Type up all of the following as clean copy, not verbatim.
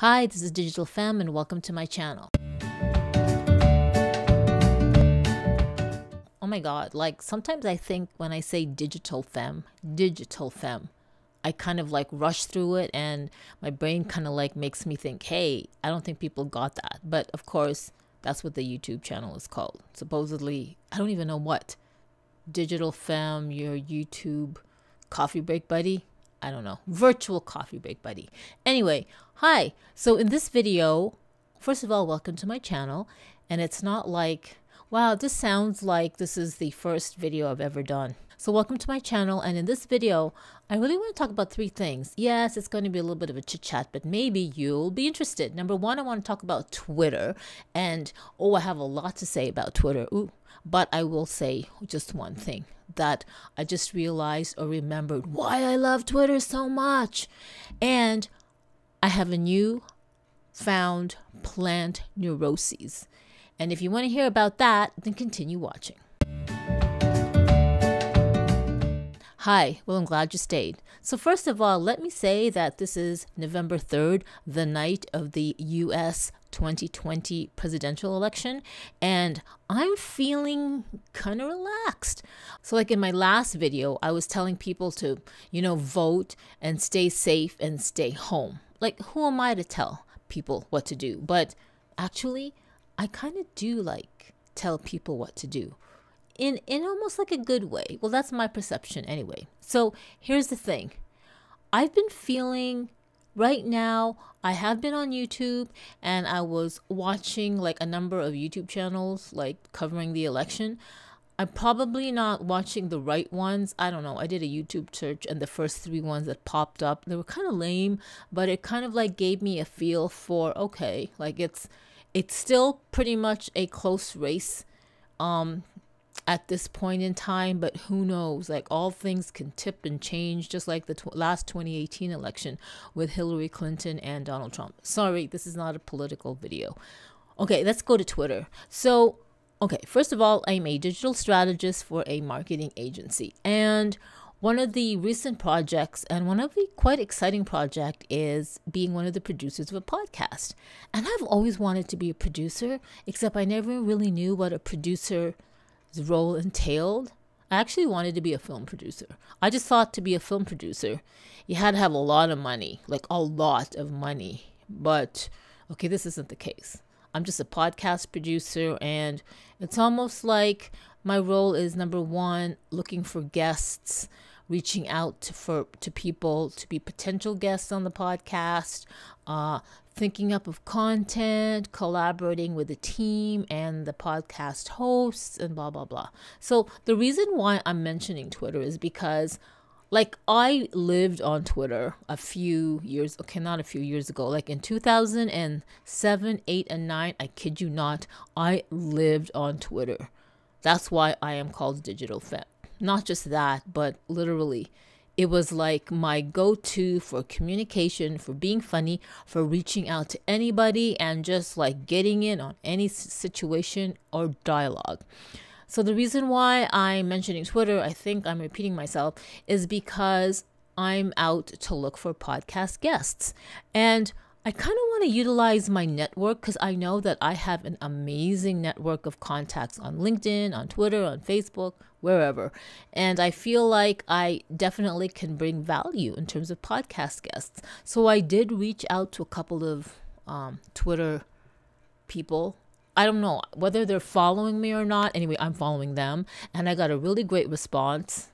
Hi, this is Digital Femme and welcome to my channel. Oh my God, like sometimes I think when I say Digital Femme, I kind of like rush through it and my brain kind of like makes me think, hey, I don't think people got that. But of course, that's what the YouTube channel is called. Supposedly, I don't even know what. Digital Femme, your YouTube coffee break buddy. I don't know. Virtual coffee break buddy. Anyway, hi. So in this video, first of all, welcome to my channel. And it's not like, wow, this sounds like this is the first video I've ever done. So welcome to my channel. And in this video, I really want to talk about three things. Yes, it's going to be a little bit of a chit chat, but maybe you'll be interested. Number one, I want to talk about Twitter. And oh, I have a lot to say about Twitter. Ooh, but I will say just one thing that I just realized or remembered why I love Twitter so much. And I have a new found plant neuroses. And if you want to hear about that, then continue watching. Hi, well, I'm glad you stayed. So first of all, let me say that this is November 3rd, the night of the US 2020 presidential election, and I'm feeling kind of relaxed. So like in my last video, I was telling people to, vote and stay safe and stay home. Like, who am I to tell people what to do? But actually, I kind of do like tell people what to do. In almost like a good way. Well, that's my perception anyway. So here's the thing. I've been feeling right now, I have been on YouTube and I was watching like a number of YouTube channels like covering the election. I'm probably not watching the right ones. I don't know. I did a YouTube search and the first three ones that popped up, they were kind of lame, but it kind of like gave me a feel for, okay, like it's still pretty much a close race. At this point in time, but who knows, like all things can tip and change, just like the last 2018 election with Hillary Clinton and Donald Trump. Sorry, this is not a political video. Okay, let's go to Twitter. So, okay, first of all, I'm a digital strategist for a marketing agency. And one of the recent projects and one of the quite exciting project is being one of the producers of a podcast. And I've always wanted to be a producer, except I never really knew what a producer role entailed. I actually wanted to be a film producer. I just thought to be a film producer, you had to have a lot of money, like a lot of money. But okay, this isn't the case. I'm just a podcast producer, and it's almost like my role is number one, looking for guests, reaching out to people to be potential guests on the podcast, thinking up of content, collaborating with the team and the podcast hosts, and blah, blah, blah. So the reason why I'm mentioning Twitter is because like I lived on Twitter a few years, okay, not a few years ago, like in 2007, 8, and 9, I kid you not, I lived on Twitter. That's why I am called Digital Femme. Not just that, but literally, it was like my go-to for communication, for being funny, for reaching out to anybody, and just like getting in on any situation or dialogue. So the reason why I'm mentioning Twitter, I think I'm repeating myself, is because I'm out to look for podcast guests. And I kind of want to utilize my network because I know that I have an amazing network of contacts on LinkedIn, on Twitter, on Facebook, wherever. And I feel like I definitely can bring value in terms of podcast guests. So I did reach out to a couple of Twitter people. I don't know whether they're following me or not. Anyway, I'm following them. And I got a really great response.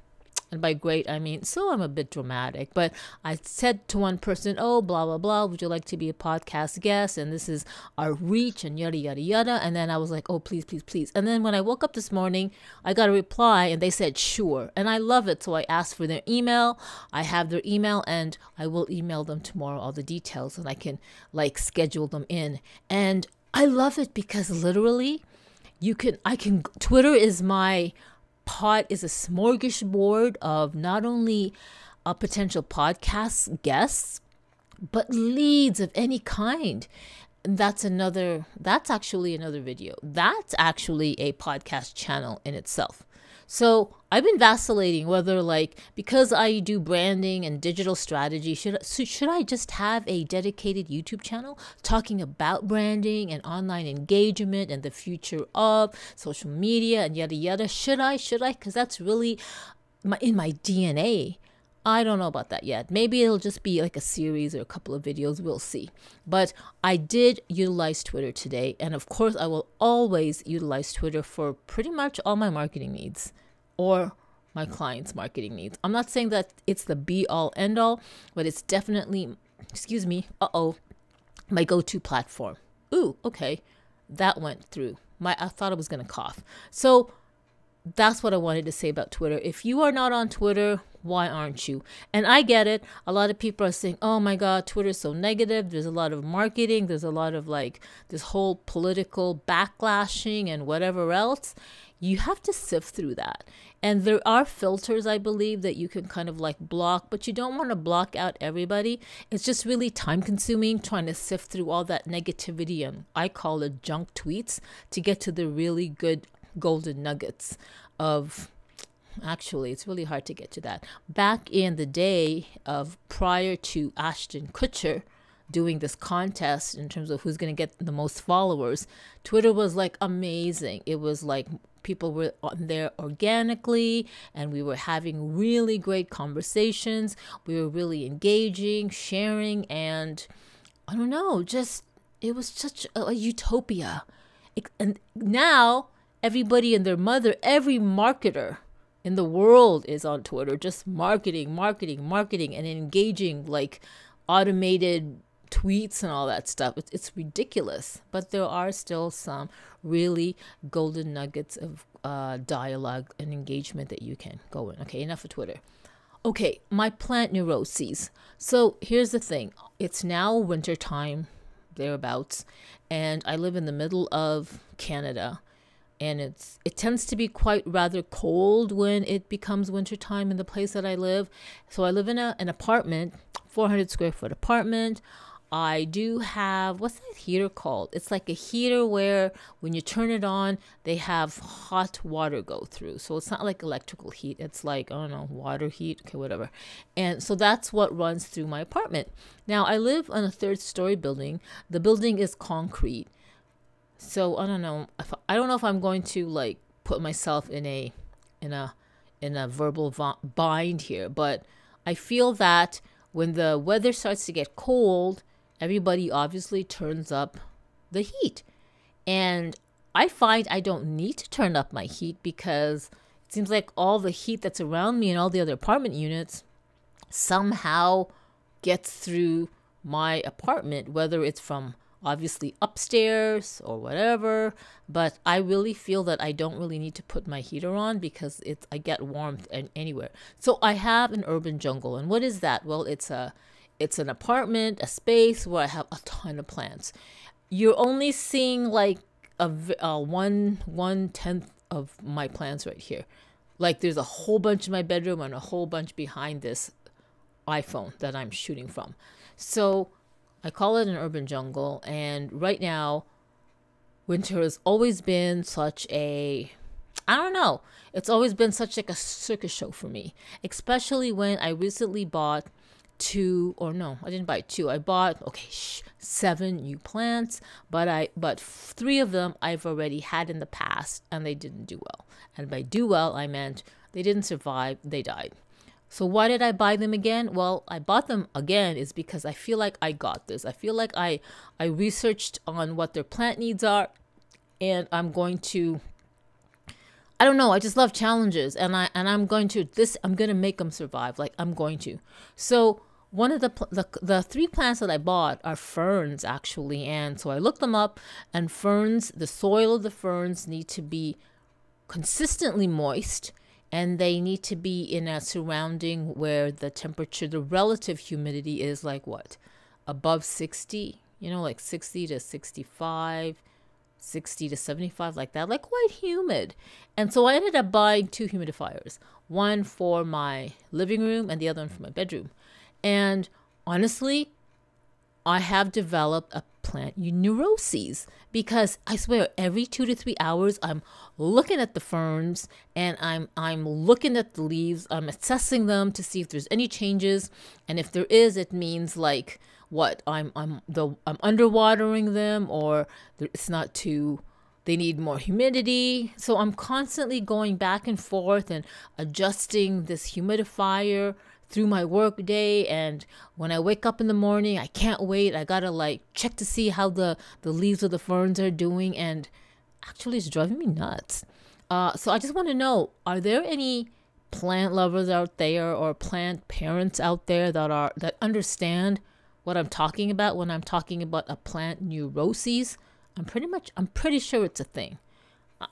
And by great, I mean, so I'm a bit dramatic, but I said to one person, oh, blah, blah, blah, would you like to be a podcast guest? And this is our reach and yada, yada, yada. And then I was like, oh, please, please, please. And then when I woke up this morning, I got a reply and they said, sure. And I love it. So I asked for their email. I have their email and I will email them tomorrow, all the details, and I can like schedule them in. And I love it because literally Twitter is is a smorgasbord of not only potential podcast guests, but leads of any kind. And that's actually another video. That's actually a podcast channel in itself. So I've been vacillating whether, like, because I do branding and digital strategy, should I just have a dedicated YouTube channel talking about branding and online engagement and the future of social media and yada yada? Should I? Because that's really in my DNA. I don't know about that yet. Maybe it'll just be like a series or a couple of videos. We'll see. But I did utilize Twitter today. And of course, I will always utilize Twitter for pretty much all my marketing needs or my clients' marketing needs. I'm not saying that it's the be all end all, but it's definitely, excuse me, my go-to platform. Ooh, okay. That went through. I thought I was going to cough. So that's what I wanted to say about Twitter. If you are not on Twitter, why aren't you? And I get it. A lot of people are saying, oh my God, Twitter is so negative. There's a lot of marketing. There's a lot of like this whole political backlashing and whatever else. You have to sift through that. And there are filters, I believe, that you can kind of like block, but you don't want to block out everybody. It's just really time consuming trying to sift through all that negativity and I call it junk tweets to get to the really good golden nuggets of, actually, it's really hard to get to that. Back in the day of prior to Ashton Kutcher doing this contest in terms of who's going to get the most followers, Twitter was like amazing. It was like people were on there organically and we were having really great conversations. We were really engaging, sharing, and I don't know, just it was such a utopia. And now everybody and their mother, every marketer in the world is on Twitter, just marketing, and engaging like automated tweets and all that stuff. It's ridiculous, but there are still some really golden nuggets of dialogue and engagement that you can go in. Okay, enough of Twitter. Okay, my plant neuroses. So here's the thing. It's now winter time, thereabouts, and I live in the middle of Canada. And it tends to be quite rather cold when it becomes wintertime in the place that I live. So I live in an apartment, 400 square foot apartment. I do have, what's that heater called? It's like a heater where when you turn it on, they have hot water go through. So it's not like electrical heat. It's like, I don't know, water heat, okay, whatever. And so that's what runs through my apartment. Now I live on a 3rd-story building. The building is concrete. So I don't know if I'm going to like put myself in a verbal bind here, but I feel that when the weather starts to get cold, everybody obviously turns up the heat. And I find I don't need to turn up my heat because it seems like all the heat that's around me and all the other apartment units somehow gets through my apartment, whether it's from obviously upstairs or whatever, but I really feel that I don't really need to put my heater on because I get warmth anywhere. So I have an urban jungle. And what is that? Well, it's an apartment, a space where I have a ton of plants. You're only seeing like a 1/10 of my plants right here. Like there's a whole bunch in my bedroom and a whole bunch behind this iPhone that I'm shooting from. So I call it an urban jungle, and right now, winter has always been such a, I don't know, it's always been such like a circus show for me, especially when I recently bought I bought 7 new plants, but 3 of them I've already had in the past, and they didn't do well. And by do well, I meant they didn't survive, they died. So why did I buy them again? Well, I bought them again is because I feel like I got this. I feel like I researched on what their plant needs are, and I'm going to, I don't know, I just love challenges, and I'm going to make them survive. Like I'm going to. So one of the 3 plants that I bought are ferns actually, and so I looked them up, and ferns, the soil of the ferns need to be consistently moist. And they need to be in a surrounding where the temperature, the relative humidity is like what? Above 60, like 60 to 65, 60 to 75, like that, like quite humid. And so I ended up buying 2 humidifiers, one for my living room and the other one for my bedroom. And honestly, I have developed a plant neuroses, because I swear every 2 to 3 hours I'm looking at the ferns and I'm looking at the leaves. I'm assessing them to see if there's any changes, and if there is, it means like what I'm underwatering them, or it's not too, they need more humidity. So I'm constantly going back and forth and adjusting this humidifier through my work day. And when I wake up in the morning, I can't wait. I gotta like check to see how the leaves of the ferns are doing, and actually it's driving me nuts. So I just want to know, are there any plant lovers out there or plant parents out there that understand what I'm talking about when I'm talking about a plant neuroses? I'm pretty sure it's a thing.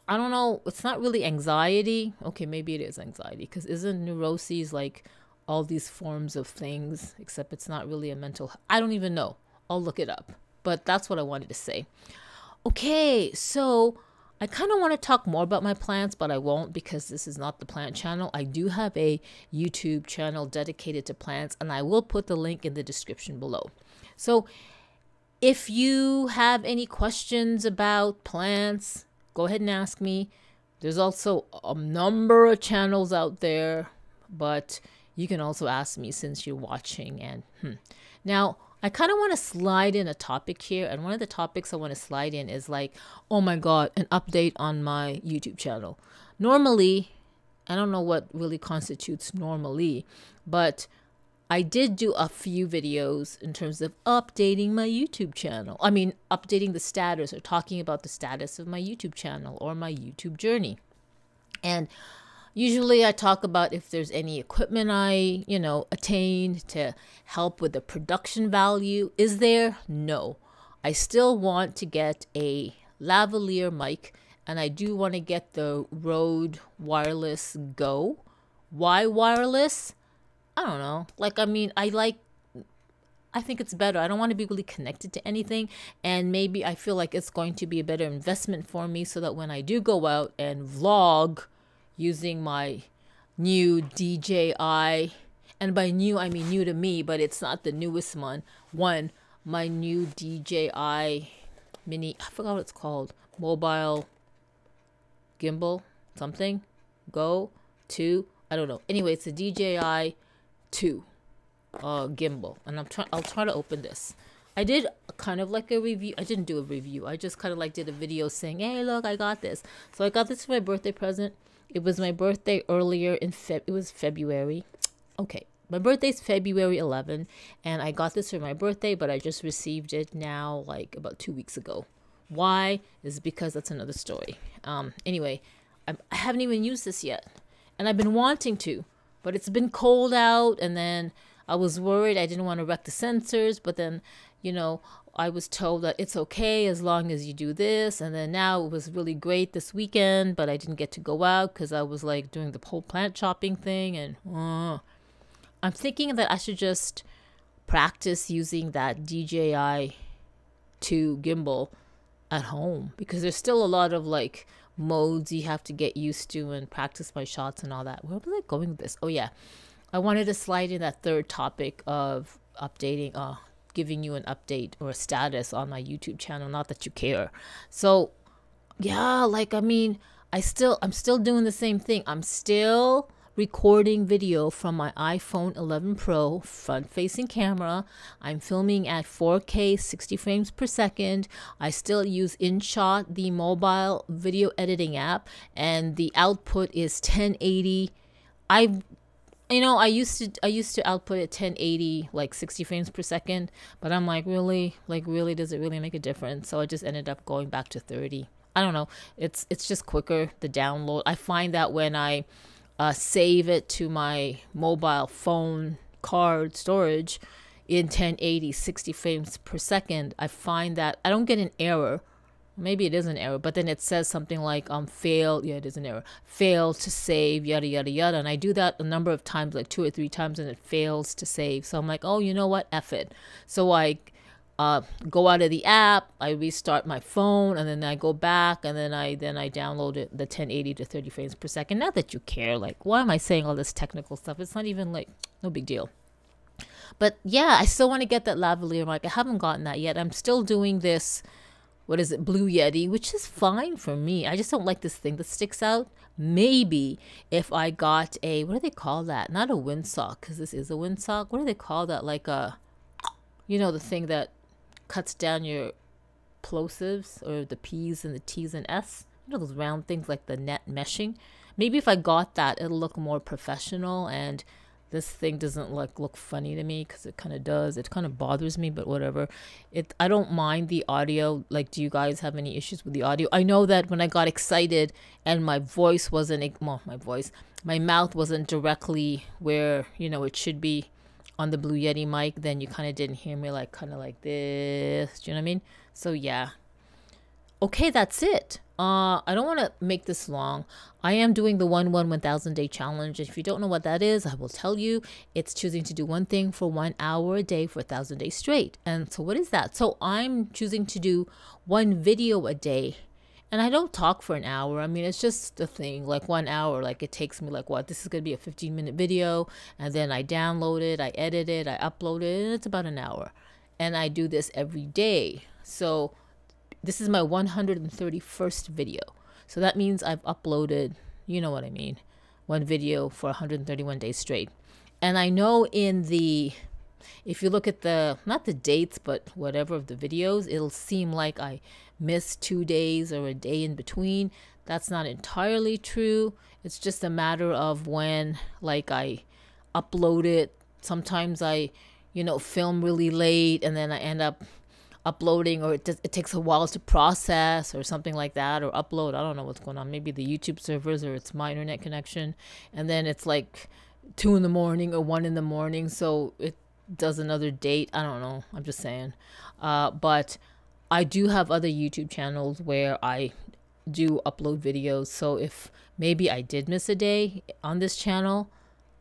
I don't know. It's not really anxiety. Okay, maybe it is anxiety, because isn't neuroses like all these forms of things, except it's not really a mental, I don't even know. I'll look it up. But that's what I wanted to say. Okay, so I kind of want to talk more about my plants, but I won't, because this is not the plant channel. I do have a YouTube channel dedicated to plants, and I will put the link in the description below. So if you have any questions about plants, go ahead and ask me. There's also a number of channels out there, but you can also ask me since you're watching. And now I kind of want to slide in a topic here. And one of the topics I want to slide in is like, oh my God, an update on my YouTube channel. Normally, I don't know what really constitutes normally, but I did do a few videos in terms of updating my YouTube channel. I mean, updating the status, or talking about the status of my YouTube channel or my YouTube journey. And usually I talk about if there's any equipment I, attained to help with the production value. Is there? No. I still want to get a lavalier mic, and I do want to get the Rode Wireless Go. Why wireless? I don't know. I think it's better. I don't want to be really connected to anything. And maybe I feel like it's going to be a better investment for me, so that when I do go out and vlog using my new DJI, and by new, I mean new to me, but it's not the newest one. My new DJI mini, I forgot what it's called, mobile gimbal, something, Go 2, I don't know. Anyway, it's a DJI 2 gimbal, and I'll try to open this. I did kind of like a review. I didn't do a review. I just kind of like did a video saying, hey, look, I got this. So I got this for my birthday present. It was my birthday earlier in it was February. Okay, my birthday's February 11, and I got this for my birthday, but I just received it now like about 2 weeks ago. Why? Is because that's another story. Anyway, I haven't even used this yet, and I've been wanting to, but it's been cold out, and then I was worried. I didn't want to wreck the sensors, but then, I was told that it's okay as long as you do this. And then now it was really great this weekend, but I didn't get to go out because I was like doing the whole plant chopping thing. And I'm thinking that I should just practice using that DJI 2 gimbal at home, because there's still a lot of like modes you have to get used to and practice my shots and all that. Where was I going with this? Oh yeah, I wanted to slide in that third topic of updating, giving you an update or a status on my YouTube channel. Not that you care. So yeah, I'm still doing the same thing. I'm still recording video from my iPhone 11 Pro front-facing camera. I'm filming at 4K 60 frames per second. I still use InShot, the mobile video editing app, and the output is 1080. I used to output at 1080, like 60 frames per second, but I'm like, really, does it really make a difference? So I just ended up going back to 30. I don't know. It's just quicker, the download. I find that when I save it to my mobile phone card storage in 1080, 60 frames per second, I find that I don't get an error. Maybe it is an error, but then it says something like failed. Yeah, it is an error. Failed to save, yada, yada, yada. And I do that a number of times, like 2 or 3 times, and it fails to save. So I'm like, oh, you know what? F it. So I go out of the app, I restart my phone, and then I go back, and then I download it, the 1080 to 30 frames per second. Not that you care. Like, why am I saying all this technical stuff? It's not even like, no big deal. But yeah, I still want to get that lavalier mic. I haven't gotten that yet. I'm still doing this, what is it, Blue Yeti, which is fine for me. I just don't like this thing that sticks out. Maybe if I got a, what do they call that? Not a windsock, because this is a windsock. What do they call that? Like a, you know, the thing that cuts down your plosives, or the P's and the T's and S. You know, those round things like the net meshing. Maybe if I got that, it'll look more professional, and this thing doesn't like look funny to me, because it kind of does. It kind of bothers me, but whatever. I don't mind the audio. Like, do you guys have any issues with the audio? I know that when I got excited and my voice wasn't, well, my mouth wasn't directly where, you know, it should be on the Blue Yeti mic, then you kind of didn't hear me like kind of like this. Do you know what I mean? So yeah. Okay, that's it. I don't want to make this long. I am doing the 1,000 day challenge. If you don't know what that is, I will tell you. It's choosing to do one thing for 1 hour a day for 1,000 days straight. And so what is that? So I'm choosing to do one video a day. And I don't talk for an hour. I mean, it's just a thing, like 1 hour. Like, it takes me like, what? This is going to be a 15-minute video. And then I download it, I edit it, I upload it, and it's about an hour. And I do this every day. So this is my 131st video. So that means I've uploaded, you know what I mean, one video for 131 days straight. And I know if you look at the, not the dates, but whatever of the videos, it'll seem like I missed 2 days or a day in between. That's not entirely true. It's just a matter of when, like, I upload it. Sometimes I, you know, film really late, and then I end up uploading, or it takes a while to process or something like that, or upload. I don't know what's going on. Maybe the YouTube servers, or it's my internet connection, and then it's like 2 in the morning or 1 in the morning, so it does another date. I don't know. I'm just saying. But I do have other YouTube channels where I do upload videos. So if maybe I did miss a day on this channel,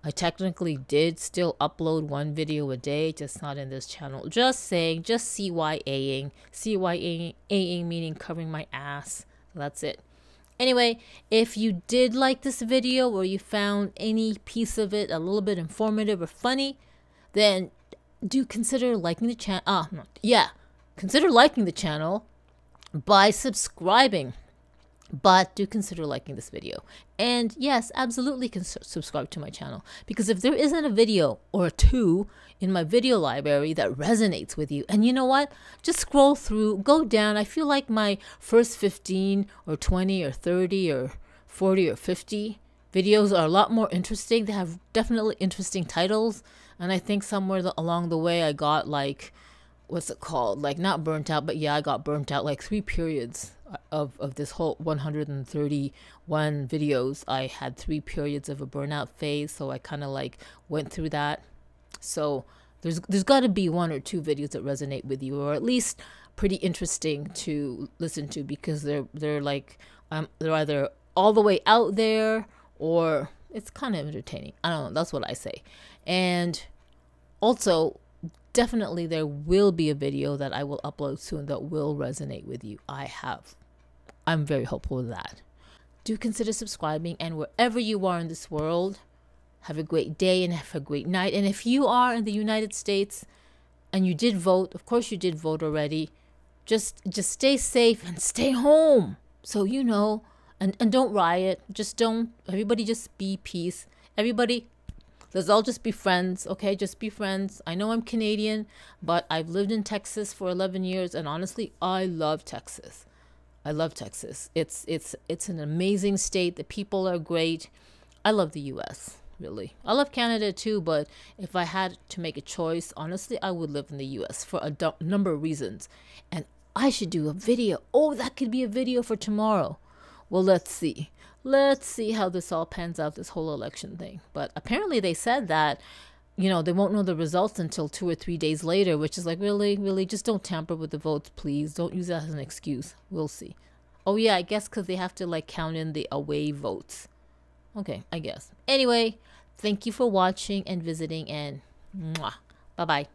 I technically did still upload one video a day, just not in this channel. Just saying, just CYAing. CYAing meaning covering my ass. That's it. Anyway, if you did like this video, or you found any piece of it a little bit informative or funny, then do consider liking the channel. Consider liking the channel by subscribing. But do consider liking this video. And yes, absolutely subscribe to my channel. Because if there isn't a video or two in my video library that resonates with you, and you know what? Just scroll through, go down. I feel like my first 15 or 20 or 30 or 40 or 50 videos are a lot more interesting. They have definitely interesting titles. And I think somewhere along the way I got like, what's it called? Like, not burnt out, but yeah, I got burnt out. Like 3 periods of this whole 131 videos. I had 3 periods of a burnout phase, so I kind of like went through that. So there's got to be 1 or 2 videos that resonate with you, or at least pretty interesting to listen to, because they're like they're either all the way out there, or it's kind of entertaining. I don't know, that's what I say. And also, definitely there will be a video that I will upload soon that will resonate with you. I'm very hopeful of that. Do consider subscribing, and wherever you are in this world, have a great day and have a great night. And if you are in the United States and you did vote, of course you did vote already, just stay safe and stay home. So, you know, and don't riot. Everybody just be peace. Everybody, let's all just be friends, okay? Just be friends. I know I'm Canadian, but I've lived in Texas for 11 years, and honestly, I love Texas. I love Texas. It's an amazing state. The people are great. I love the U.S., really. I love Canada too, but if I had to make a choice, honestly, I would live in the U.S. for a number of reasons. And I should do a video. Oh, that could be a video for tomorrow. Well, let's see. Let's see how this all pans out, this whole election thing. But apparently they said that, you know, they won't know the results until 2 or 3 days later, which is like, really, just don't tamper with the votes, please. Don't use that as an excuse. We'll see. Oh, yeah, I guess because they have to, like, count in the away votes. Okay, I guess. Anyway, thank you for watching and visiting, and mwah. Bye-bye.